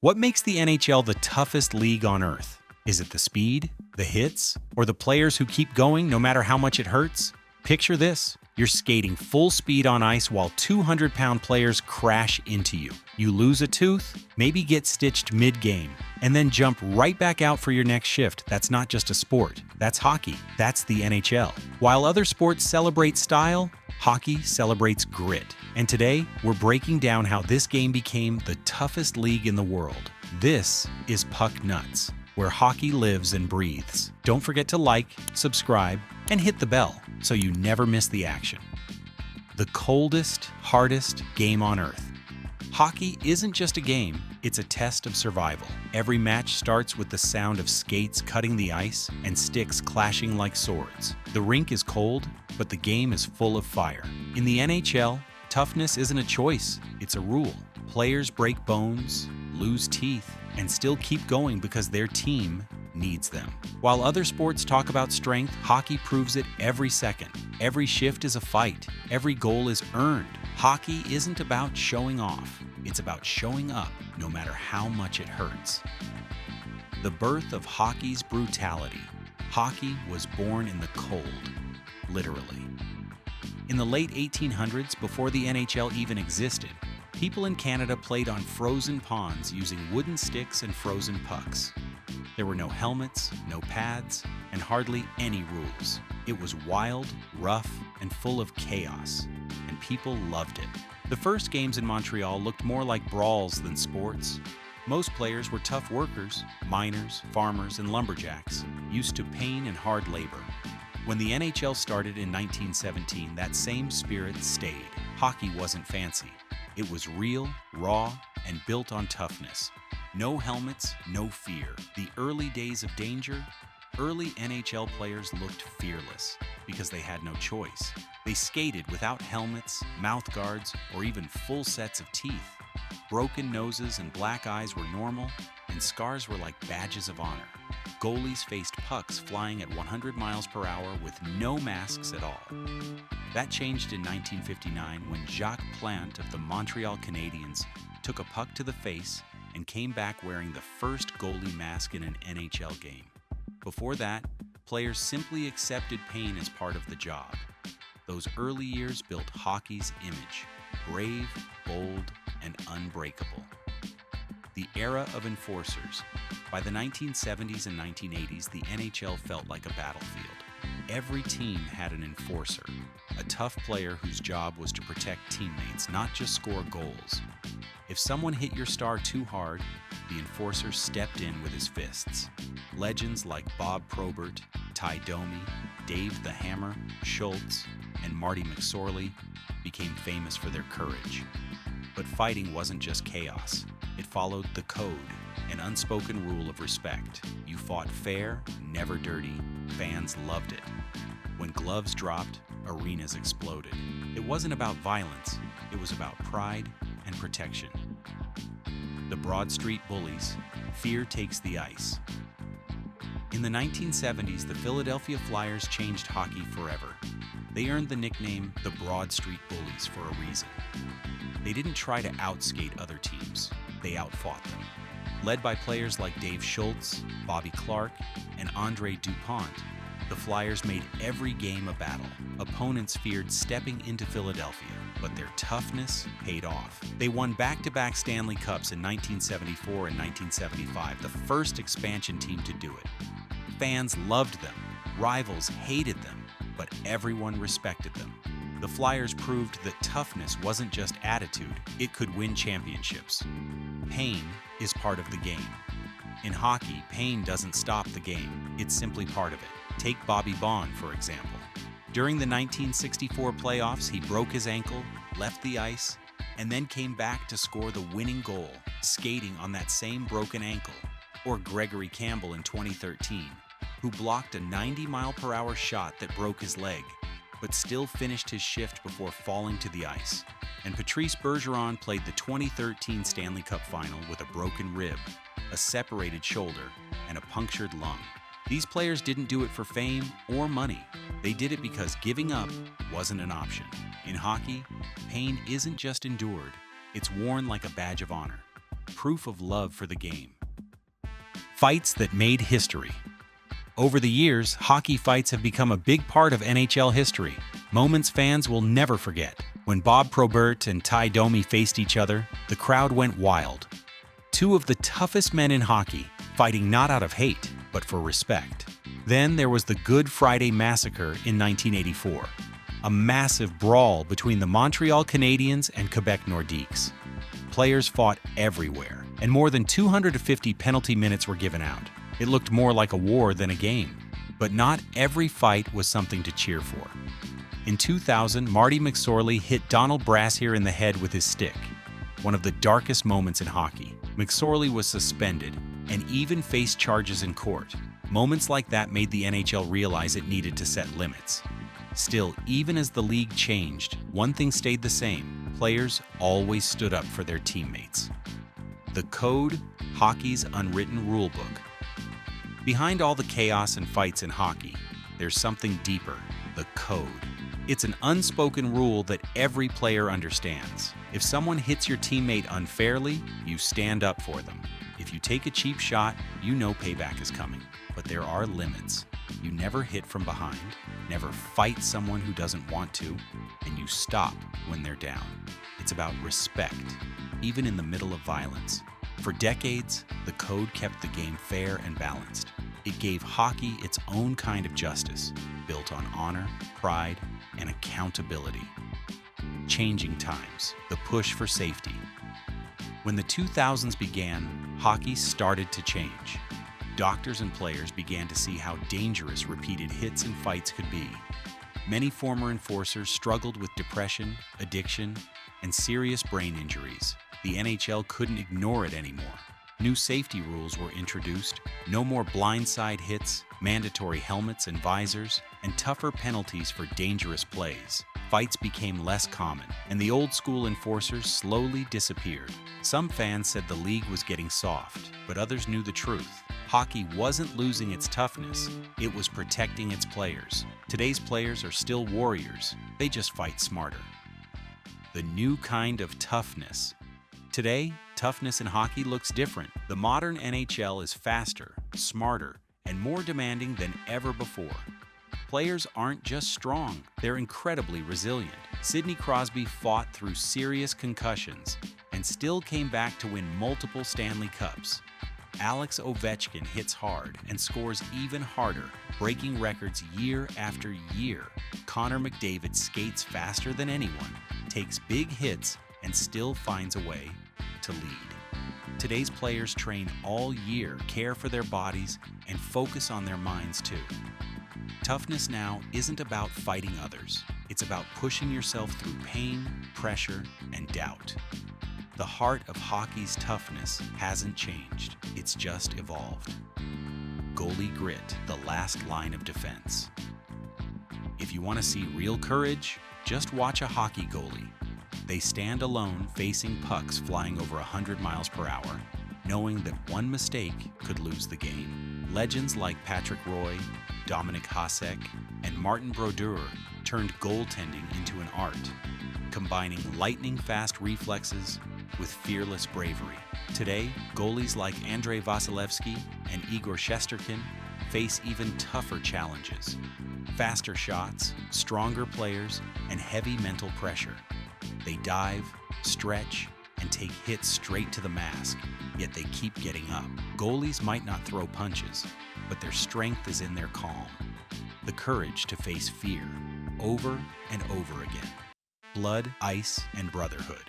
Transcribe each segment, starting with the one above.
What makes the NHL the toughest league on earth? Is it the speed, the hits, or the players who keep going no matter how much it hurts? Picture this. You're skating full speed on ice while 200-pound players crash into you. You lose a tooth, maybe get stitched mid-game, and then jump right back out for your next shift. That's not just a sport. That's hockey. That's the NHL. While other sports celebrate style, hockey celebrates grit. And today, we're breaking down how this game became the toughest league in the world. This is Puck Nuts, where hockey lives and breathes. Don't forget to like, subscribe, and hit the bell so you never miss the action. The coldest, hardest game on earth. Hockey isn't just a game, it's a test of survival. Every match starts with the sound of skates cutting the ice and sticks clashing like swords. The rink is cold, but the game is full of fire. In the NHL, toughness isn't a choice, it's a rule. Players break bones, lose teeth, and still keep going because their team needs them. While other sports talk about strength, hockey proves it every second. Every shift is a fight. Every goal is earned. Hockey isn't about showing off. It's about showing up no matter how much it hurts. The birth of hockey's brutality. Hockey was born in the cold, literally. In the late 1800s, before the NHL even existed, people in Canada played on frozen ponds using wooden sticks and frozen pucks. There were no helmets, no pads, and hardly any rules. It was wild, rough, and full of chaos, and people loved it. The first games in Montreal looked more like brawls than sports. Most players were tough workers, miners, farmers, and lumberjacks, used to pain and hard labor. When the NHL started in 1917, that same spirit stayed. Hockey wasn't fancy. It was real, raw, and built on toughness. No helmets, no fear. The early days of danger, early NHL players looked fearless because they had no choice. They skated without helmets, mouth guards, or even full sets of teeth. Broken noses and black eyes were normal, and scars were like badges of honor. Goalies faced pucks flying at 100 miles per hour with no masks at all. That changed in 1959 when Jacques Plante of the Montreal Canadiens took a puck to the face and came back wearing the first goalie mask in an NHL game. Before that, players simply accepted pain as part of the job. Those early years built hockey's image, brave, bold, and unbreakable. The era of enforcers. By the 1970s and 1980s, the NHL felt like a battlefield. Every team had an enforcer, a tough player whose job was to protect teammates, not just score goals. If someone hit your star too hard, the enforcer stepped in with his fists. Legends like Bob Probert, Ty Domi, Dave the Hammer, Schultz, and Marty McSorley became famous for their courage. But fighting wasn't just chaos. It followed the code, an unspoken rule of respect. You fought fair, never dirty. Fans loved it. When gloves dropped, arenas exploded. It wasn't about violence, it was about pride and protection. The Broad Street Bullies. Fear takes the ice. In the 1970s, the Philadelphia Flyers changed hockey forever. They earned the nickname the Broad Street Bullies for a reason. They didn't try to outskate other teams, they outfought them. Led by players like Dave Schultz, Bobby Clarke, and Andre Dupont, the Flyers made every game a battle. Opponents feared stepping into Philadelphia, but their toughness paid off. They won back-to-back Stanley Cups in 1974 and 1975, the first expansion team to do it. Fans loved them, rivals hated them, but everyone respected them. The Flyers proved that toughness wasn't just attitude, it could win championships. Pain is part of the game. In hockey, pain doesn't stop the game, it's simply part of it. Take Bobby Baun, for example. During the 1964 playoffs, he broke his ankle, left the ice, and then came back to score the winning goal, skating on that same broken ankle. Or Gregory Campbell in 2013, who blocked a 90-mile-per-hour shot that broke his leg, but still finished his shift before falling to the ice. And Patrice Bergeron played the 2013 Stanley Cup Final with a broken rib, a separated shoulder, and a punctured lung. These players didn't do it for fame or money. They did it because giving up wasn't an option. In hockey, pain isn't just endured, it's worn like a badge of honor. proof of love for the game. Fights that made history. Over the years, hockey fights have become a big part of NHL history. Moments fans will never forget. When Bob Probert and Ty Domi faced each other, the crowd went wild. Two of the toughest men in hockey, fighting not out of hate, but for respect. Then there was the Good Friday Massacre in 1984, a massive brawl between the Montreal Canadiens and Quebec Nordiques. Players fought everywhere, and more than 250 penalty minutes were given out. It looked more like a war than a game. But not every fight was something to cheer for. In 2000, Marty McSorley hit Donald Brassier in the head with his stick, one of the darkest moments in hockey. McSorley was suspended and even faced charges in court. Moments like that made the NHL realize it needed to set limits. Still, even as the league changed, one thing stayed the same. Players always stood up for their teammates. The Code, hockey's unwritten rulebook. Behind all the chaos and fights in hockey, there's something deeper, the Code. It's an unspoken rule that every player understands. If someone hits your teammate unfairly, you stand up for them. If you take a cheap shot, you know payback is coming. But there are limits. You never hit from behind, never fight someone who doesn't want to, and you stop when they're down. It's about respect, even in the middle of violence. For decades, the Code kept the game fair and balanced. It gave hockey its own kind of justice, built on honor, pride, and accountability. Changing times, the push for safety. When the 2000s began, hockey started to change. Doctors and players began to see how dangerous repeated hits and fights could be. Many former enforcers struggled with depression, addiction, and serious brain injuries. The NHL couldn't ignore it anymore. New safety rules were introduced, no more blindside hits, mandatory helmets and visors, and tougher penalties for dangerous plays. Fights became less common, and the old-school enforcers slowly disappeared. Some fans said the league was getting soft, but others knew the truth. Hockey wasn't losing its toughness, it was protecting its players. Today's players are still warriors, they just fight smarter. The new kind of toughness. Today, toughness in hockey looks different. The modern NHL is faster, smarter, and more demanding than ever before. Players aren't just strong, they're incredibly resilient. Sidney Crosby fought through serious concussions and still came back to win multiple Stanley Cups. Alex Ovechkin hits hard and scores even harder, breaking records year after year. Connor McDavid skates faster than anyone, takes big hits, and still finds a way to lead. Today's players train all year, care for their bodies, and focus on their minds too. Toughness now isn't about fighting others. It's about pushing yourself through pain, pressure, and doubt. The heart of hockey's toughness hasn't changed. It's just evolved. Goalie grit, the last line of defense. If you want to see real courage, just watch a hockey goalie. They stand alone facing pucks flying over 100 miles per hour, knowing that one mistake could lose the game. Legends like Patrick Roy, Dominik Hasek, and Martin Brodeur turned goaltending into an art, combining lightning-fast reflexes with fearless bravery. Today, goalies like Andrei Vasilevsky and Igor Shesterkin face even tougher challenges. Faster shots, stronger players, and heavy mental pressure. They dive, stretch, and take hits straight to the mask, yet they keep getting up. Goalies might not throw punches, but their strength is in their calm. The courage to face fear, over and over again. Blood, ice, and brotherhood.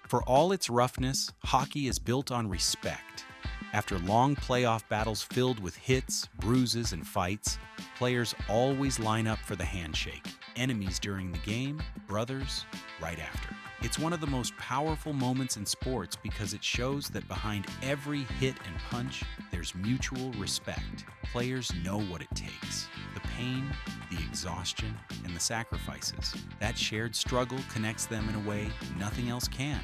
For all its roughness, hockey is built on respect. After long playoff battles filled with hits, bruises, and fights, players always line up for the handshake. Enemies during the game, brothers right after. It's one of the most powerful moments in sports because it shows that behind every hit and punch, there's mutual respect. Players know what it takes. The pain, the exhaustion, and the sacrifices. That shared struggle connects them in a way nothing else can.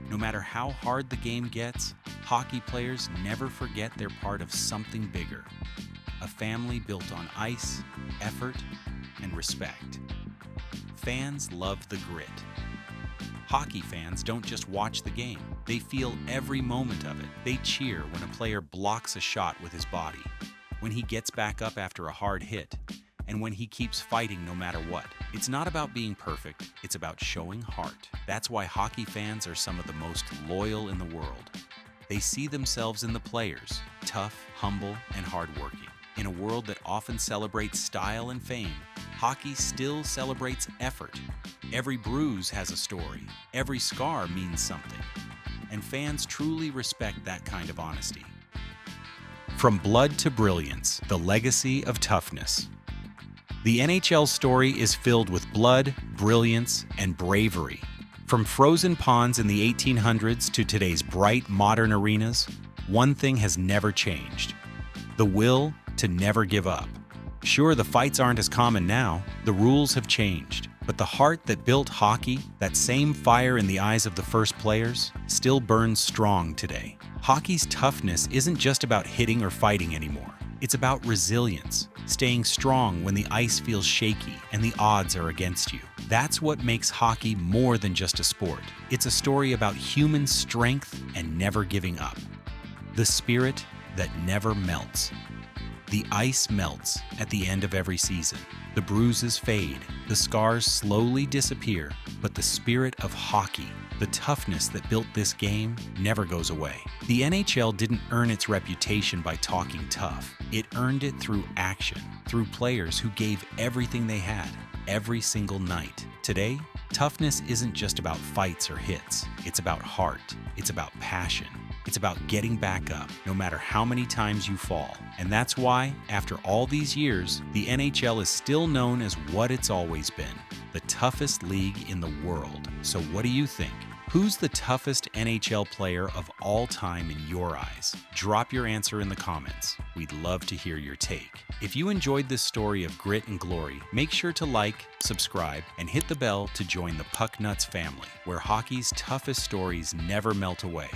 No matter how hard the game gets, hockey players never forget they're part of something bigger. A family built on ice, effort, and respect. Fans love the grit. Hockey fans don't just watch the game, they feel every moment of it. They cheer when a player blocks a shot with his body, when he gets back up after a hard hit, and when he keeps fighting no matter what. It's not about being perfect, it's about showing heart. That's why hockey fans are some of the most loyal in the world. They see themselves in the players, tough, humble, and hardworking. In a world that often celebrates style and fame, hockey still celebrates effort. Every bruise has a story, every scar means something, and fans truly respect that kind of honesty. From blood to brilliance, the legacy of toughness. The NHL story is filled with blood, brilliance, and bravery. From frozen ponds in the 1800s to today's bright, modern arenas, one thing has never changed: the will to never give up. Sure, the fights aren't as common now, the rules have changed, but the heart that built hockey, that same fire in the eyes of the first players, still burns strong today. Hockey's toughness isn't just about hitting or fighting anymore. It's about resilience, staying strong when the ice feels shaky and the odds are against you. That's what makes hockey more than just a sport. It's a story about human strength and never giving up. The spirit that never melts. The ice melts at the end of every season. The bruises fade, the scars slowly disappear, but the spirit of hockey, the toughness that built this game, never goes away. The NHL didn't earn its reputation by talking tough. It earned it through action, through players who gave everything they had, every single night. Today, toughness isn't just about fights or hits. It's about heart. It's about passion. It's about getting back up, no matter how many times you fall. And that's why, after all these years, the NHL is still known as what it's always been: the toughest league in the world. So what do you think? Who's the toughest NHL player of all time in your eyes? Drop your answer in the comments. We'd love to hear your take. If you enjoyed this story of grit and glory, make sure to like, subscribe, and hit the bell to join the Puck Nuts family, where hockey's toughest stories never melt away.